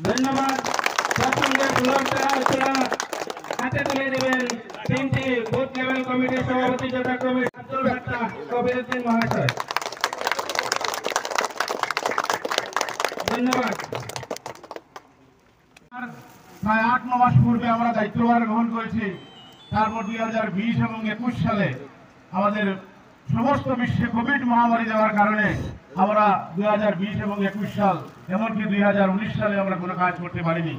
ধন্যবাদ। হাতে তুলে দেবেন তিনটি বুথ লেভেল কমিটির সভাপতি যথাক্রমে আব্দুল ফাত্তাহ কবিরউদ্দিন মহাশয়। ধন্যবাদ। প্রায় ৮-৯ মাস পূর্বে আমরা দায়িত্বভার গ্রহণ করেছি। তারপর 2020 এবং 21 সালে আমাদের সমস্ত বিশ্বে কোভিড মহামারী দেওয়ার কারণে আমরা 2020 এবং 21 সাল এমনকি 2019 সালে আমরা কোনো কাজ করতে পারিনি।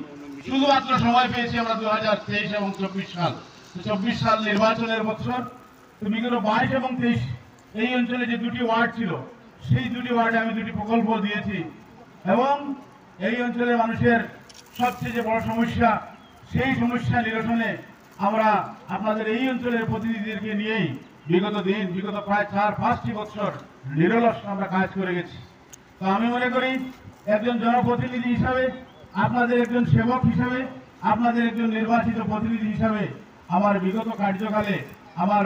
শুধুমাত্র সময় পেয়েছি আমরা 2023 এবং 24 সাল। 24 সাল নির্বাচনের বছর। তো বিগত 22 এবং 23 এই অঞ্চলে যে দুটি ওয়ার্ড ছিল সেই দুটি ওয়ার্ডে আমি দুটি প্রকল্প দিয়েছি এবং এই অঞ্চলের মানুষের সবচেয়ে যে বড় সমস্যা সেই সমস্যা নিরসনে আমরা আপনাদের এই অঞ্চলের প্রতিনিধিদেরকে নিয়েই বিগত প্রায় 4-5টি বছর নিরলস আমরা কাজ করে গেছি। তো আমি মনে করি একজন জনপ্রতিনিধি হিসাবে, আপনাদের একজন সেবক হিসাবে, আপনাদের একজন নির্বাচিত প্রতিনিধি হিসাবে আমার বিগত কার্যকালে আমার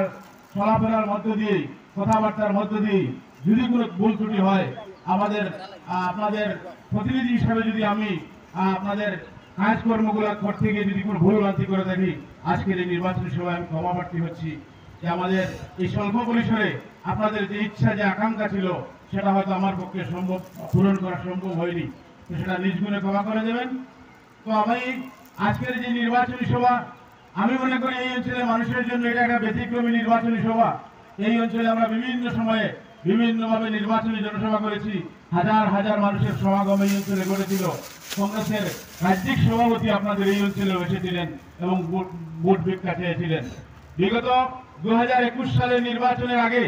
চলাফেরার মধ্য দিয়ে, কথাবার্তার মধ্য দিয়ে যদি কোনো ভুল ত্রুটি হয়, আপনাদের প্রতিনিধি হিসাবে যদি আমি আপনাদের কাজকর্মগুলো করতে গিয়ে যদি কোনো ভুল ভ্রান্তি করে থাকি, আজকের এই নির্বাচনী সভায় আমি ক্ষমা প্রার্থী হচ্ছি যে আমাদের এই স্বল্প পরিসরে আপনাদের যে ইচ্ছা, যে আকাঙ্ক্ষা ছিল সেটা হয়তো আমার পক্ষে পূরণ করা সম্ভব হয়নি। তো সেটা নিজ গুণে ক্ষমা করে দেবেন। তো আমি আজকের যে নির্বাচনী সভা, আমি মনে করি এই অঞ্চলের মানুষের জন্য এটা একটা ব্যতিক্রমী নির্বাচনী সভা। এই অঞ্চলে আমরা বিভিন্ন সময়ে বিভিন্নভাবে নির্বাচনী জনসভা করেছি। হাজার হাজার মানুষের সমাগম এই অঞ্চলে ঘটেছিল। কংগ্রেসের রাজ্যিক সভাপতি আপনাদের এই অঞ্চলে এসেছিলেন এবং ভোট ভিক্ষা চেয়েছিলেন। বিগত 2021 সালের নির্বাচনের আগে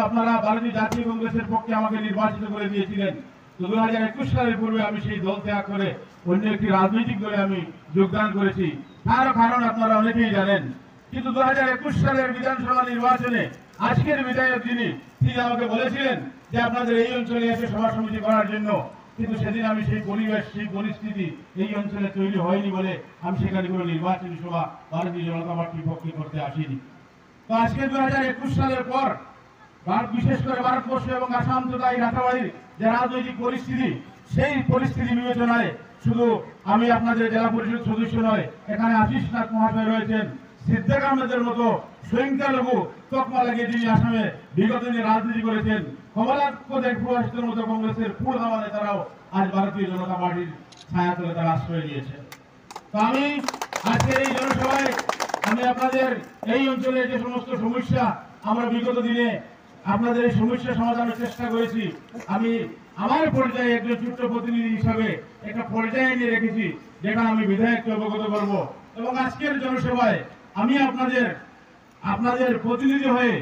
আপনারা ভারতীয় জাতীয় কংগ্রেসের পক্ষে আমাকে নির্বাচিত করে দিয়েছিলেন। তো 2021 সালের পূর্বে আমি সেই দল ত্যাগ করে অন্য একটি রাজনৈতিক দলে আমি যোগদান করেছি। তারও কারণ আপনারা অনেকেই জানেন। কিন্তু 2021 সালের বিধানসভা নির্বাচনে আজকের বিধায়ক তিনি আমাকে বলেছিলেন যে আপনাদের এই অঞ্চলে এসে সভা সমিতি করার জন্য, কিন্তু সেদিন আমি সেই পরিবেশ, সেই পরিস্থিতি এই অঞ্চলে তৈরি হয়নি বলে আমি সেখানে কোনো নির্বাচনী সভা ভারতীয় জনতা পার্টির পক্ষে করতে আসিনি। তো আজকে 2021 সালের পর বিশেষ করে ভারতবর্ষ এবং আসাম তথা এই রাতাবাড়ির যে রাজনৈতিক পরিস্থিতি, সেই পরিস্থিতি বিবেচনায় শুধু আমি আপনাদের জেলা পরিষদ সদস্য নয়, এখানে আশিস নাথ মহাশয় রয়েছেন, সিদ্দিক আহমেদের মতো সংখ্যালঘু তকমা লাগিয়ে যিনি আসামে বিগত দিনে রাজনীতি করেছেন, কমলাক্ষ প্রবাসীদের মতো কংগ্রেসের পূর্ণামা নেতারাও আজ ভারতীয় জনতা পার্টির ছায়াতলে তারা আশ্রয় নিয়েছে। তো আমি আজকের এই জনসভায় আমি আপনাদের এই অঞ্চলের যে সমস্ত সমস্যা আমরা বিগত দিনে আপনাদের এই সমস্যা সমাধানের চেষ্টা করেছি, আমি আমার পর্যায়ে একজন ছোট্ট প্রতিনিধি হিসাবে একটা পর্যায়ে নিয়ে রেখেছি, যেটা আমি বিধায়ককে অবগত করব। এবং আজকের জনসভায় আমি আপনাদের প্রতিনিধি হয়ে